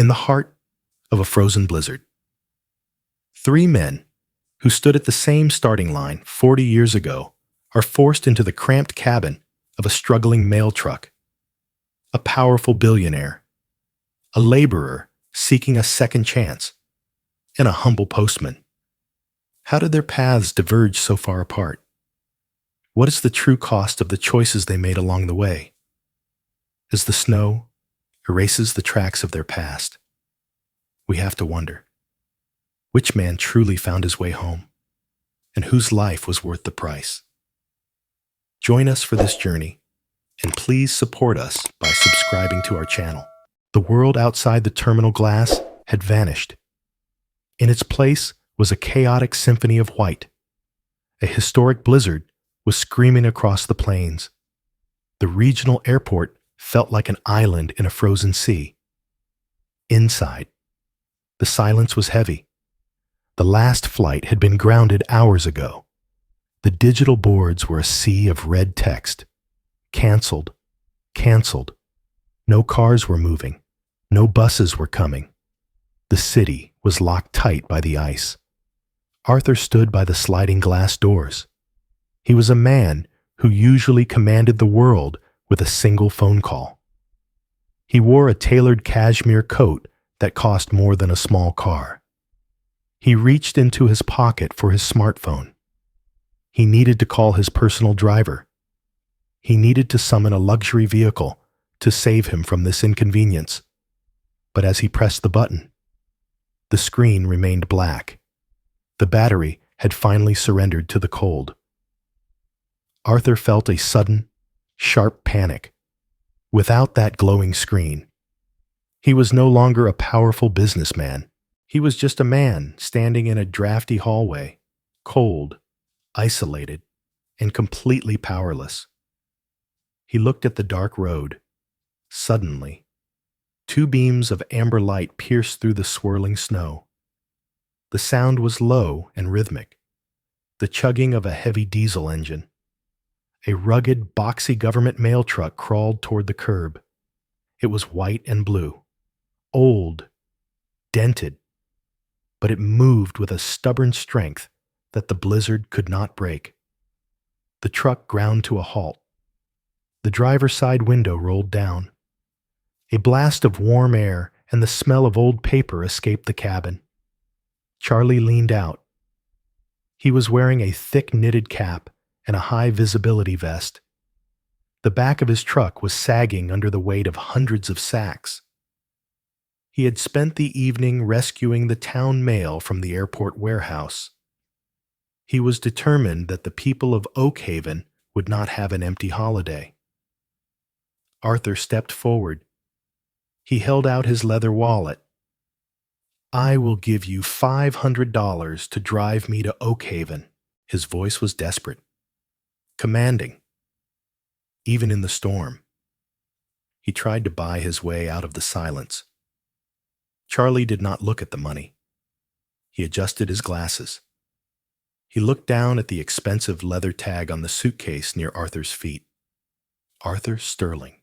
in the heart of a frozen blizzard. Three men who stood at the same starting line 40 years ago are forced into the cramped cabin of a struggling mail truck. A powerful billionaire, a laborer seeking a second chance, and a humble postman. How did their paths diverge so far apart? What is the true cost of the choices they made along the way? As the snow erases the tracks of their past, we have to wonder, which man truly found his way home, and whose life was worth the price? Join us for this journey, and please support us by subscribing to our channel. The world outside the terminal glass had vanished. In its place was a chaotic symphony of white. A historic blizzard was screaming across the plains. The regional airport felt like an island in a frozen sea. Inside, the silence was heavy. The last flight had been grounded hours ago. The digital boards were a sea of red text. Canceled. Canceled. No cars were moving. No buses were coming. The city was locked tight by the ice. Arthur stood by the sliding glass doors. He was a man who usually commanded the world with a single phone call. He wore a tailored cashmere coat that cost more than a small car. He reached into his pocket for his smartphone. He needed to call his personal driver. He needed to summon a luxury vehicle to save him from this inconvenience. But as he pressed the button, the screen remained black. The battery had finally surrendered to the cold. Arthur felt a sudden, sharp panic. Without that glowing screen, he was no longer a powerful businessman. He was just a man standing in a drafty hallway, cold, isolated, and completely powerless. He looked at the dark road. Suddenly, two beams of amber light pierced through the swirling snow. The sound was low and rhythmic, the chugging of a heavy diesel engine. A rugged, boxy government mail truck crawled toward the curb. It was white and blue, old, dented, but it moved with a stubborn strength that the blizzard could not break. The truck ground to a halt. The driver's side window rolled down. A blast of warm air and the smell of old paper escaped the cabin. Charlie leaned out. He was wearing a thick knitted cap and a high-visibility vest. The back of his truck was sagging under the weight of hundreds of sacks. He had spent the evening rescuing the town mail from the airport warehouse. He was determined that the people of Oakhaven would not have an empty holiday. Arthur stepped forward. He held out his leather wallet. "I will give you $500 to drive me to Oakhaven." His voice was desperate, commanding, even in the storm. He tried to buy his way out of the silence. Charlie did not look at the money. He adjusted his glasses. He looked down at the expensive leather tag on the suitcase near Arthur's feet. Arthur Sterling.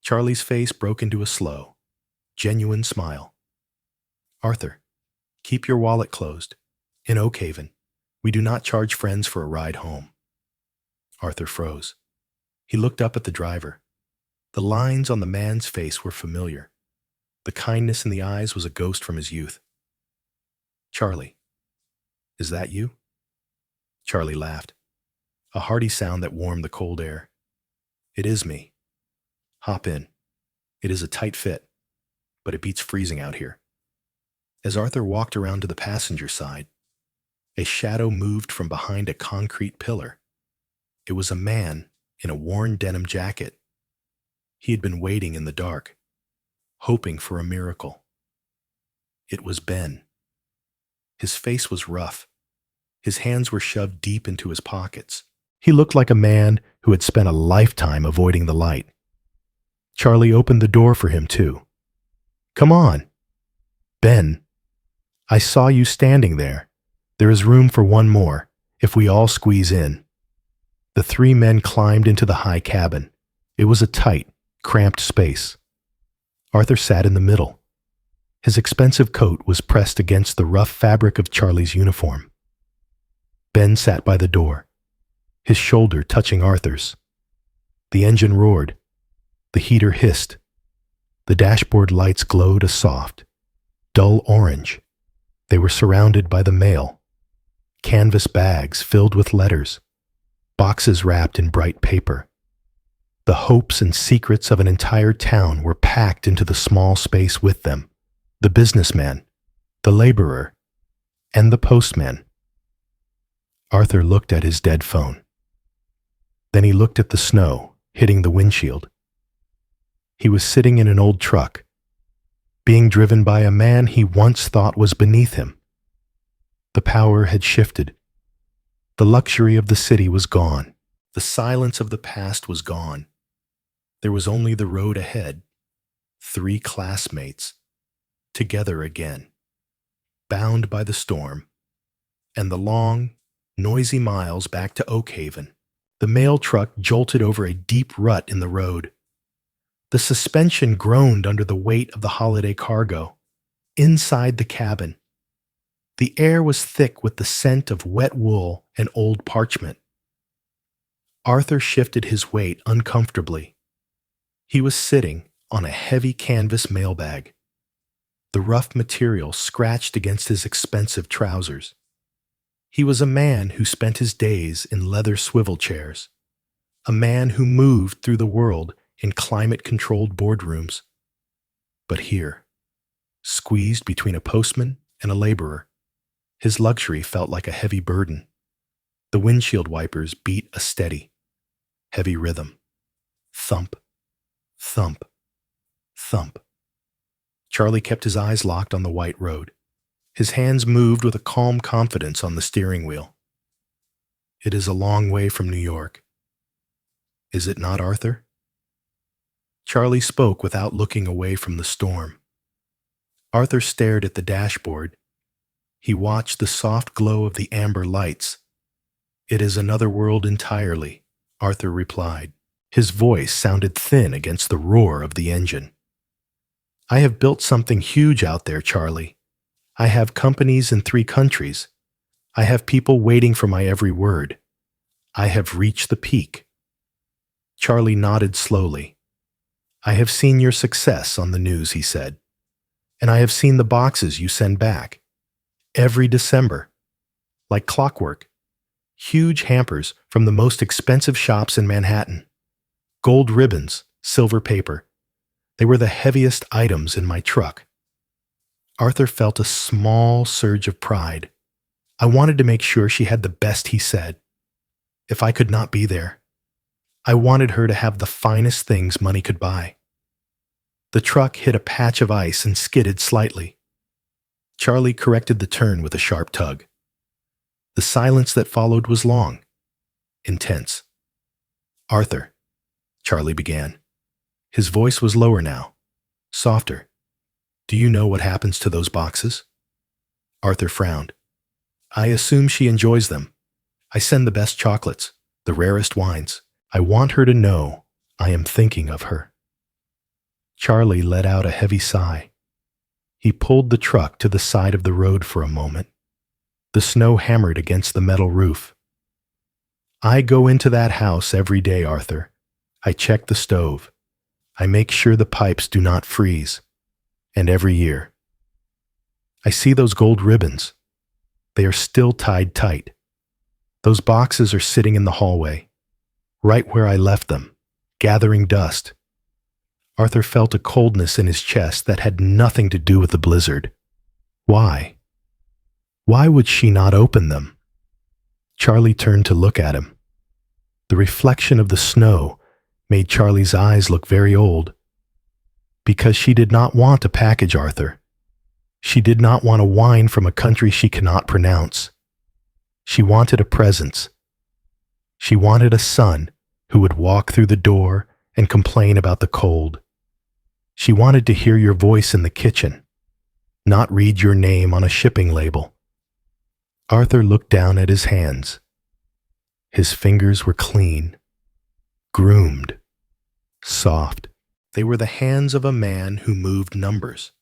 Charlie's face broke into a slow, genuine smile. "Arthur, keep your wallet closed. In Oakhaven, we do not charge friends for a ride home." Arthur froze. He looked up at the driver. The lines on the man's face were familiar. The kindness in the eyes was a ghost from his youth. "Charlie, is that you?" Charlie laughed, a hearty sound that warmed the cold air. "It is me. Hop in. It is a tight fit, but it beats freezing out here." As Arthur walked around to the passenger side, a shadow moved from behind a concrete pillar. It was a man in a worn denim jacket. He had been waiting in the dark, hoping for a miracle. It was Ben. His face was rough. His hands were shoved deep into his pockets. He looked like a man who had spent a lifetime avoiding the light. Charlie opened the door for him, too. "Come on." "Ben, I saw you standing there. There is room for one more, if we all squeeze in." The three men climbed into the high cabin. It was a tight, cramped space. Arthur sat in the middle, His expensive coat was pressed against the rough fabric of Charlie's uniform. Ben sat by the door, his shoulder touching Arthur's. The engine roared. The heater hissed. The dashboard lights glowed a soft, dull orange. They were surrounded by the mail. Canvas bags filled with letters, boxes wrapped in bright paper. The hopes and secrets of an entire town were packed into the small space with them. The businessman, the laborer, and the postman. Arthur looked at his dead phone. Then he looked at the snow hitting the windshield. He was sitting in an old truck, being driven by a man he once thought was beneath him. The power had shifted. The luxury of the city was gone. The silence of the past was gone. There was only the road ahead. 3 classmates, together again, bound by the storm, and the long, noisy miles back to Oakhaven. The mail truck jolted over a deep rut in the road. The suspension groaned under the weight of the holiday cargo. Inside the cabin, the air was thick with the scent of wet wool and old parchment. Arthur shifted his weight uncomfortably. He was sitting on a heavy canvas mailbag. The rough material scratched against his expensive trousers. He was a man who spent his days in leather swivel chairs, a man who moved through the world in climate-controlled boardrooms. But here, squeezed between a postman and a laborer, his luxury felt like a heavy burden. The windshield wipers beat a steady, heavy rhythm. Thump, thump, thump. Charlie kept his eyes locked on the white road. His hands moved with a calm confidence on the steering wheel. It is a long way from New York. Is it not, Arthur? Charlie spoke without looking away from the storm. Arthur stared at the dashboard. He watched the soft glow of the amber lights. It is another world entirely, Arthur replied. His voice sounded thin against the roar of the engine. I have built something huge out there, Charlie. I have companies in 3 countries. I have people waiting for my every word. I have reached the peak. Charlie nodded slowly. I have seen your success on the news, he said. And I have seen the boxes you send back. Every December. Like clockwork. Huge hampers from the most expensive shops in Manhattan. Gold ribbons, silver paper. They were the heaviest items in my truck. Arthur felt a small surge of pride. I wanted to make sure she had the best, he said. If I could not be there, I wanted her to have the finest things money could buy. The truck hit a patch of ice and skidded slightly. Charlie corrected the turn with a sharp tug. The silence that followed was long, intense. Arthur, Charlie began. His voice was lower now, softer. Do you know what happens to those boxes? Arthur frowned. I assume she enjoys them. I send the best chocolates, the rarest wines. I want her to know I am thinking of her. Charlie let out a heavy sigh. He pulled the truck to the side of the road for a moment. The snow hammered against the metal roof. I go into that house every day, Arthur. I check the stove. I make sure the pipes do not freeze. And every year, I see those gold ribbons. They are still tied tight. Those boxes are sitting in the hallway, right where I left them, gathering dust. Arthur felt a coldness in his chest that had nothing to do with the blizzard. Why? Why would she not open them? Charlie turned to look at him. The reflection of the snow made Charlie's eyes look very old. Because she did not want a package, Arthur. She did not want a wine from a country she cannot pronounce. She wanted a presence. She wanted a son who would walk through the door and complain about the cold. She wanted to hear your voice in the kitchen, not read your name on a shipping label. Arthur looked down at his hands. His fingers were clean, groomed, soft. They were the hands of a man who moved numbers.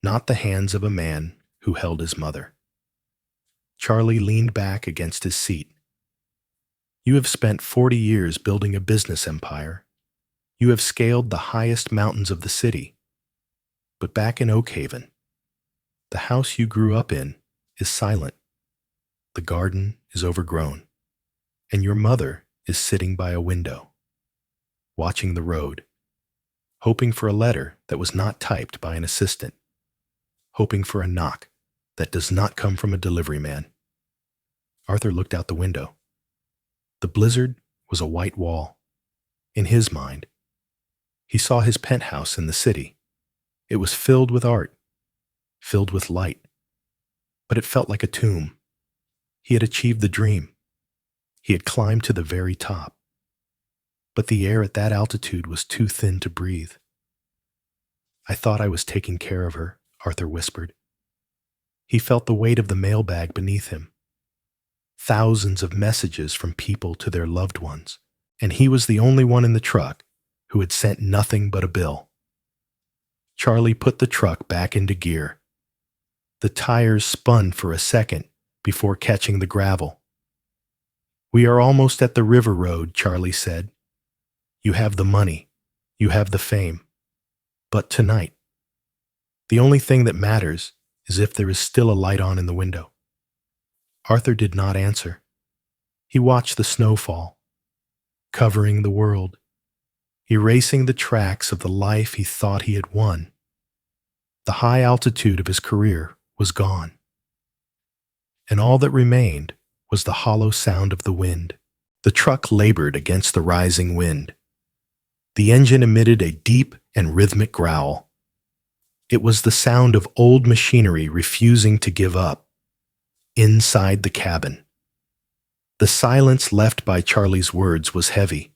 not the hands of a man who held his mother. Charlie leaned back against his seat. You have spent 40 years building a business empire. You have scaled the highest mountains of the city. But back in Oakhaven, the house you grew up in is silent. The garden is overgrown, and your mother is sitting by a window, watching the road, hoping for a letter that was not typed by an assistant, hoping for a knock that does not come from a delivery man. Arthur looked out the window. The blizzard was a white wall. In his mind, he saw his penthouse in the city. It was filled with art, filled with light, but it felt like a tomb. He had achieved the dream. He had climbed to the very top. But the air at that altitude was too thin to breathe. I thought I was taking care of her, Arthur whispered. He felt the weight of the mailbag beneath him. Thousands of messages from people to their loved ones, and he was the only one in the truck who had sent nothing but a bill. Charlie put the truck back into gear. The tires spun for a second before catching the gravel. We are almost at the river road, Charlie said. You have the money. You have the fame. But tonight, the only thing that matters is if there is still a light on in the window. Arthur did not answer. He watched the snow fall, covering the world, erasing the tracks of the life he thought he had won. The high altitude of his career was gone, and all that remained was the hollow sound of the wind. The truck labored against the rising wind. The engine emitted a deep and rhythmic growl. It was the sound of old machinery refusing to give up. Inside the cabin, the silence left by Charlie's words was heavy.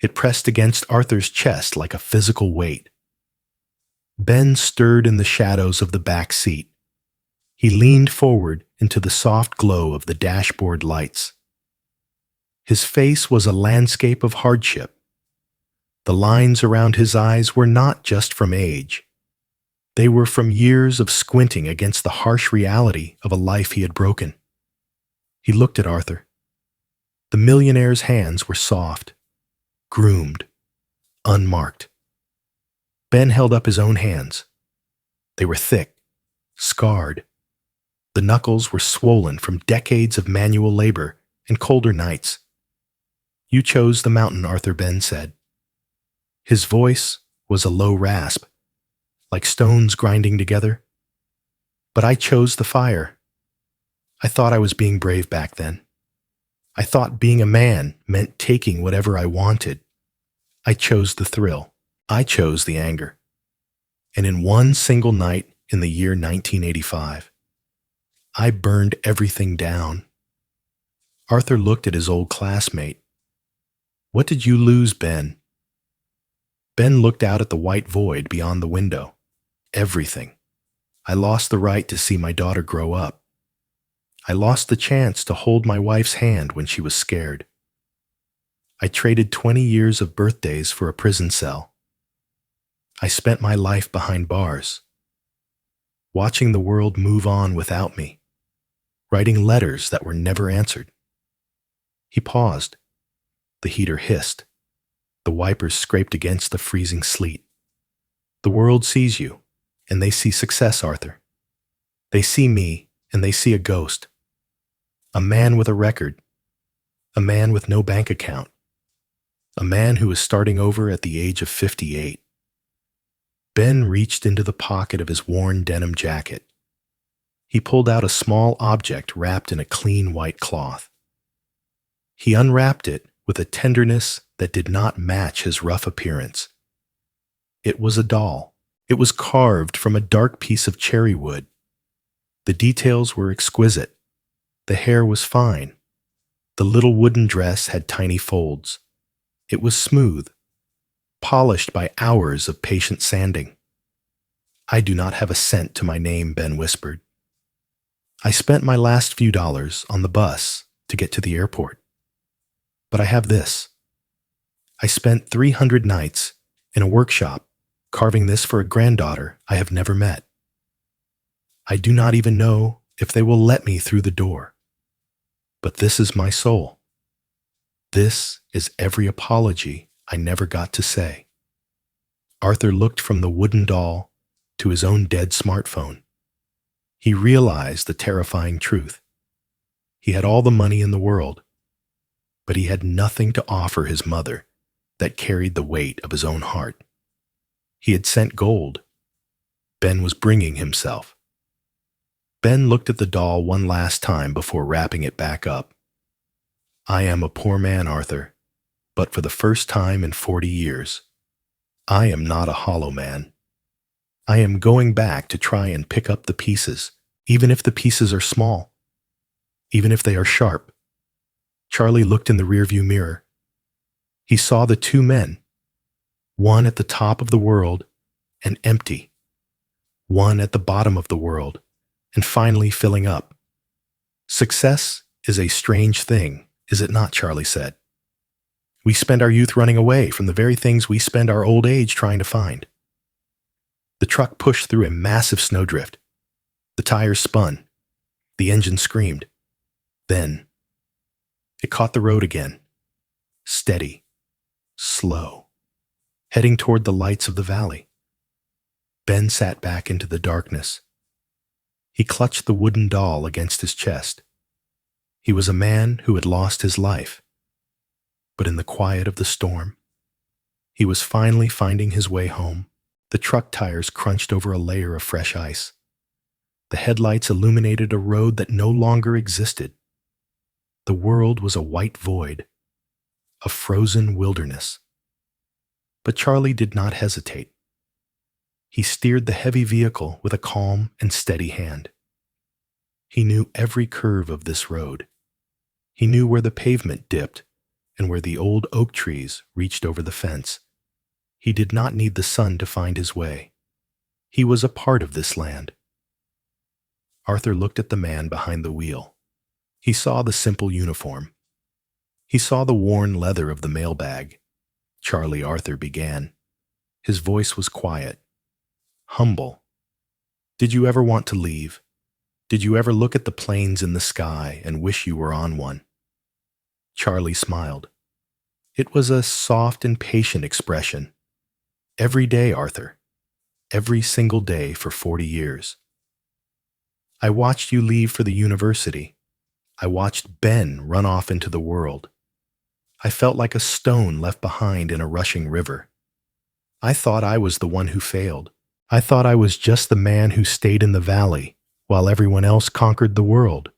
It pressed against Arthur's chest like a physical weight. Ben stirred in the shadows of the back seat. He leaned forward into the soft glow of the dashboard lights. His face was a landscape of hardship. The lines around his eyes were not just from age. They were from years of squinting against the harsh reality of a life he had broken. He looked at Arthur. The millionaire's hands were soft, groomed, unmarked. Ben held up his own hands. They were thick, scarred. The knuckles were swollen from decades of manual labor and colder nights. You chose the mountain, Arthur, Ben said. His voice was a low rasp, like stones grinding together. But I chose the fire. I thought I was being brave back then. I thought being a man meant taking whatever I wanted. I chose the thrill. I chose the anger. And in one single night in the year 1985, I burned everything down. Arthur looked at his old classmate. What did you lose, Ben? Ben looked out at the white void beyond the window. Everything. I lost the right to see my daughter grow up. I lost the chance to hold my wife's hand when she was scared. I traded 20 years of birthdays for a prison cell. I spent my life behind bars, watching the world move on without me, writing letters that were never answered. He paused. The heater hissed. The wipers scraped against the freezing sleet. The world sees you, and they see success, Arthur. They see me, and they see a ghost. A man with a record. A man with no bank account. A man who is starting over at the age of 58. Ben reached into the pocket of his worn denim jacket. He pulled out a small object wrapped in a clean white cloth. He unwrapped it with a tenderness that did not match his rough appearance. It was a doll. It was carved from a dark piece of cherry wood. The details were exquisite. The hair was fine. The little wooden dress had tiny folds. It was smooth, polished by hours of patient sanding. I do not have a cent to my name, Ben whispered. I spent my last few dollars on the bus to get to the airport. But I have this. I spent 300 nights in a workshop carving this for a granddaughter I have never met. I do not even know if they will let me through the door. But this is my soul. This is every apology I never got to say. Arthur looked from the wooden doll to his own dead smartphone. He realized the terrifying truth. He had all the money in the world, but he had nothing to offer his mother that carried the weight of his own heart. He had sent gold. Ben was bringing himself. Ben looked at the doll one last time before wrapping it back up. I am a poor man, Arthur, but for the first time in 40 years, I am not a hollow man. I am going back to try and pick up the pieces, even if the pieces are small, even if they are sharp. Charlie looked in the rearview mirror. He saw the two men, one at the top of the world and empty, one at the bottom of the world and finally filling up. Success is a strange thing, is it not? Charlie said. We spend our youth running away from the very things we spend our old age trying to find. The truck pushed through a massive snowdrift. The tires spun. The engine screamed. Then, it caught the road again. Steady, slow, heading toward the lights of the valley. Ben sat back into the darkness. He clutched the wooden doll against his chest. He was a man who had lost his life. But in the quiet of the storm, he was finally finding his way home. The truck tires crunched over a layer of fresh ice. The headlights illuminated a road that no longer existed. The world was a white void, a frozen wilderness. But Charlie did not hesitate. He steered the heavy vehicle with a calm and steady hand. He knew every curve of this road. He knew where the pavement dipped and where the old oak trees reached over the fence. He did not need the sun to find his way. He was a part of this land. Arthur looked at the man behind the wheel. He saw the simple uniform. He saw the worn leather of the mailbag. Charlie Arthur began. His voice was quiet, humble. Did you ever want to leave? Did you ever look at the planes in the sky and wish you were on one? Charlie smiled. It was a soft and patient expression. Every day, Arthur. Every single day for 40 years. I watched you leave for the university. I watched Ben run off into the world. I felt like a stone left behind in a rushing river. I thought I was the one who failed. I thought I was just the man who stayed in the valley while everyone else conquered the world.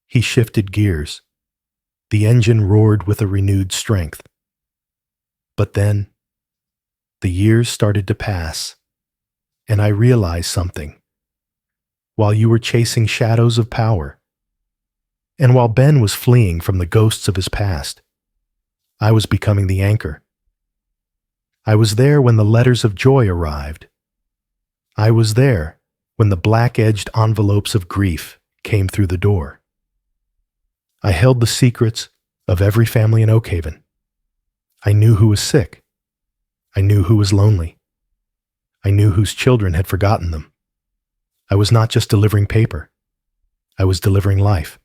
He shifted gears. The engine roared with a renewed strength. But then, the years started to pass, and I realized something. While you were chasing shadows of power, and while Ben was fleeing from the ghosts of his past, I was becoming the anchor. I was there when the letters of joy arrived. I was there when the black-edged envelopes of grief came through the door. I held the secrets of every family in Oakhaven. I knew who was sick. I knew who was lonely. I knew whose children had forgotten them. I was not just delivering paper. I was delivering life.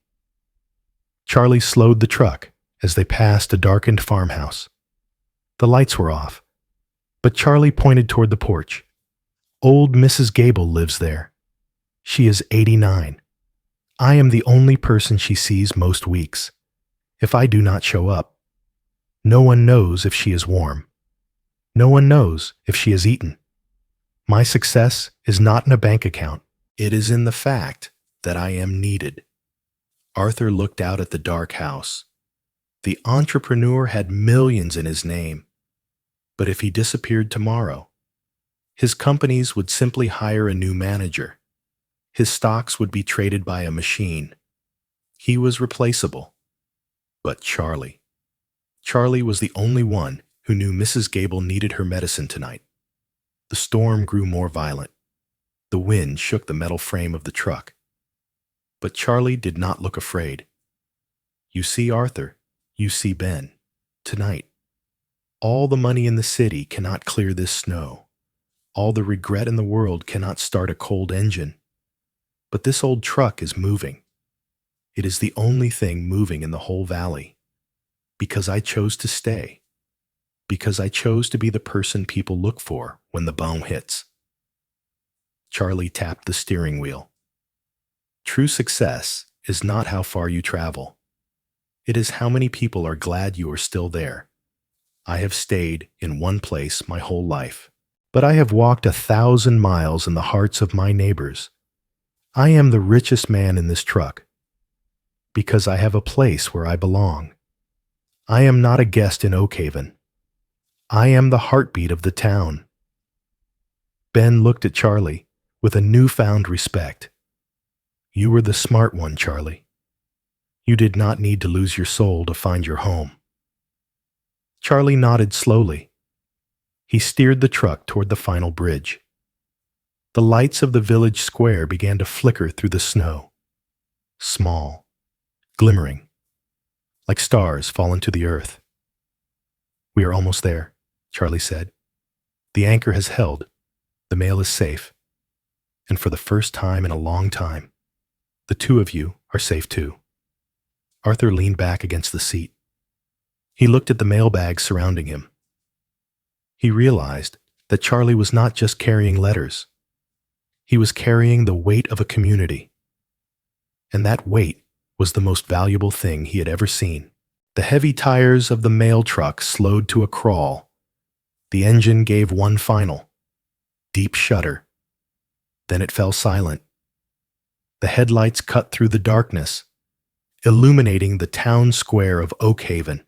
Charlie slowed the truck as they passed a darkened farmhouse. The lights were off, but Charlie pointed toward the porch. Old Mrs. Gable lives there. She is 89. I am the only person she sees most weeks. If I do not show up, no one knows if she is warm. No one knows if she has eaten. My success is not in a bank account. It is in the fact that I am needed. Arthur looked out at the dark house. The entrepreneur had millions in his name. But if he disappeared tomorrow, his companies would simply hire a new manager. His stocks would be traded by a machine. He was replaceable. But Charlie was the only one who knew Mrs. Gable needed her medicine tonight. The storm grew more violent. The wind shook the metal frame of the truck. But Charlie did not look afraid. You see, Arthur, you see Ben. Tonight, all the money in the city cannot clear this snow. All the regret in the world cannot start a cold engine. But this old truck is moving. It is the only thing moving in the whole valley. Because I chose to stay. Because I chose to be the person people look for when the boom hits. Charlie tapped the steering wheel. True success is not how far you travel. It is how many people are glad you are still there. I have stayed in one place my whole life, but I have walked 1,000 miles in the hearts of my neighbors. I am the richest man in this truck because I have a place where I belong. I am not a guest in Oakhaven. I am the heartbeat of the town. Ben looked at Charlie with a newfound respect. You were the smart one, Charlie. You did not need to lose your soul to find your home. Charlie nodded slowly. He steered the truck toward the final bridge. The lights of the village square began to flicker through the snow. Small, glimmering, like stars fallen to the earth. We are almost there, Charlie said. The anchor has held. The mail is safe. And for the first time in a long time, the two of you are safe too. Arthur leaned back against the seat. He looked at the mailbags surrounding him. He realized that Charlie was not just carrying letters. He was carrying the weight of a community. And that weight was the most valuable thing he had ever seen. The heavy tires of the mail truck slowed to a crawl. The engine gave one final, deep shudder. Then it fell silent. The headlights cut through the darkness, illuminating the town square of Oakhaven.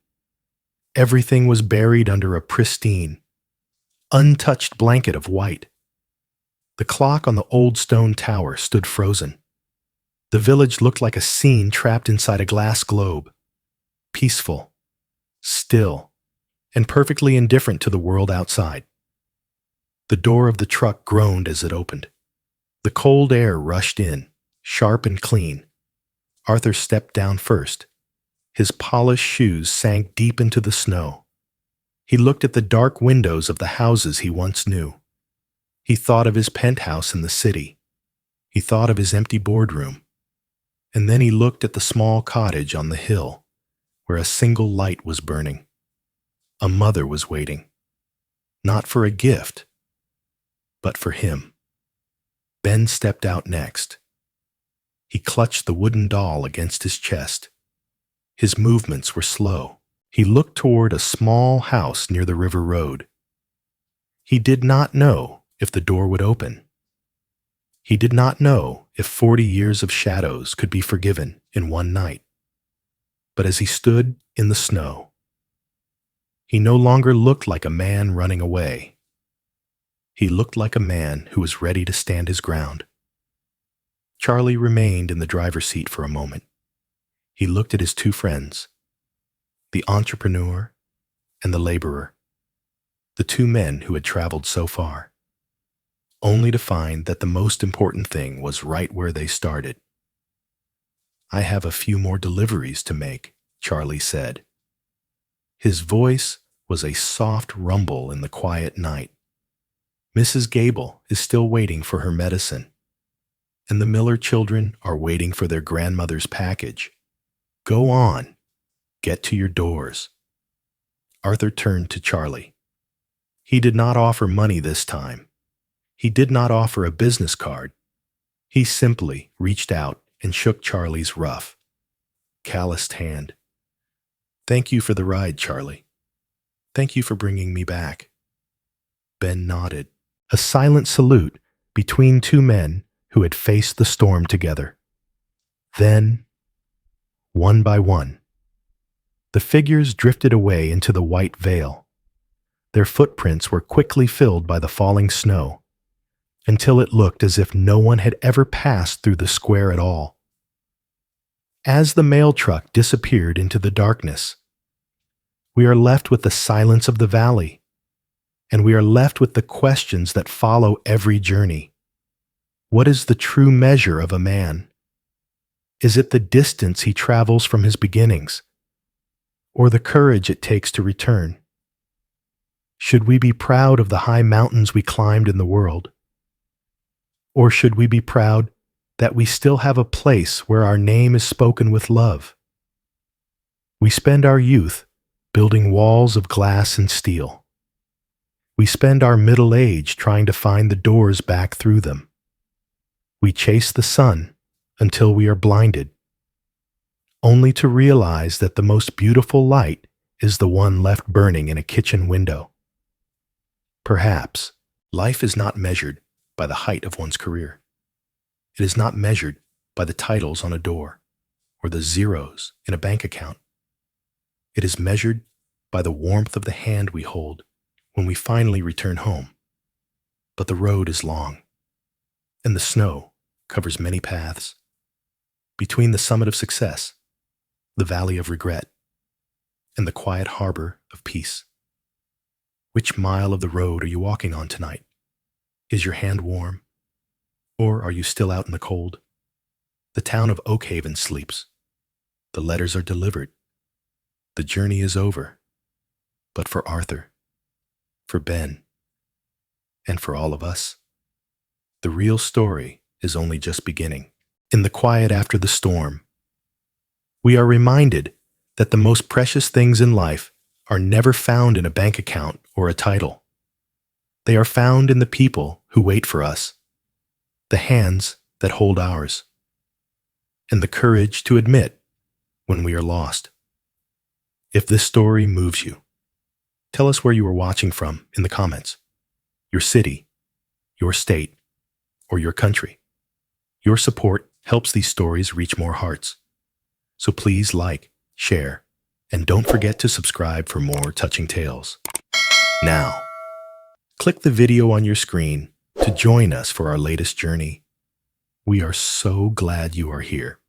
Everything was buried under a pristine, untouched blanket of white. The clock on the old stone tower stood frozen. The village looked like a scene trapped inside a glass globe, peaceful, still, and perfectly indifferent to the world outside. The door of the truck groaned as it opened. The cold air rushed in, sharp and clean. Arthur stepped down first. His polished shoes sank deep into the snow. He looked at the dark windows of the houses he once knew. He thought of his penthouse in the city. He thought of his empty boardroom. And then he looked at the small cottage on the hill, where a single light was burning. A mother was waiting, not for a gift, but for him. Ben stepped out next. He clutched the wooden doll against his chest. His movements were slow. He looked toward a small house near the river road. He did not know if the door would open. He did not know if 40 years of shadows could be forgiven in one night. But as he stood in the snow, he no longer looked like a man running away. He looked like a man who was ready to stand his ground. Charlie remained in the driver's seat for a moment. He looked at his two friends, the entrepreneur and the laborer, the two men who had traveled so far, only to find that the most important thing was right where they started. I have a few more deliveries to make, Charlie said. His voice was a soft rumble in the quiet night. Mrs. Gable is still waiting for her medicine, and the Miller children are waiting for their grandmother's package. Go on. Get to your doors. Arthur turned to Charlie. He did not offer money this time. He did not offer a business card. He simply reached out and shook Charlie's rough, calloused hand. Thank you for the ride, Charlie. Thank you for bringing me back. Ben nodded, a silent salute between two men who had faced the storm together. Then, one by one, the figures drifted away into the white veil. Their footprints were quickly filled by the falling snow, until it looked as if no one had ever passed through the square at all. As the mail truck disappeared into the darkness, we are left with the silence of the valley, and we are left with the questions that follow every journey. What is the true measure of a man? Is it the distance he travels from his beginnings, or the courage it takes to return? Should we be proud of the high mountains we climbed in the world? Or should we be proud that we still have a place where our name is spoken with love. We spend our youth building walls of glass and steel. We spend our middle age trying to find the doors back through them. We chase the sun until we are blinded, only to realize that the most beautiful light is the one left burning in a kitchen window. Perhaps life is not measured by the height of one's career. It is not measured by the titles on a door or the zeros in a bank account. It is measured by the warmth of the hand we hold when we finally return home. But the road is long, and the snow covers many paths. Between the summit of success, the valley of regret, and the quiet harbor of peace. Which mile of the road are you walking on tonight? Is your hand warm? Or are you still out in the cold? The town of Oakhaven sleeps. The letters are delivered. The journey is over. But for Arthur, for Ben, and for all of us, the real story is only just beginning. In the quiet after the storm, we are reminded that the most precious things in life are never found in a bank account or a title. They are found in the people who wait for us, the hands that hold ours, and the courage to admit when we are lost. If this story moves you, tell us where you are watching from in the comments. Your city, your state, or your country. Your support helps these stories reach more hearts. So please like, share, and don't forget to subscribe for more touching tales. Now, click the video on your screen to join us for our latest journey. We are so glad you are here.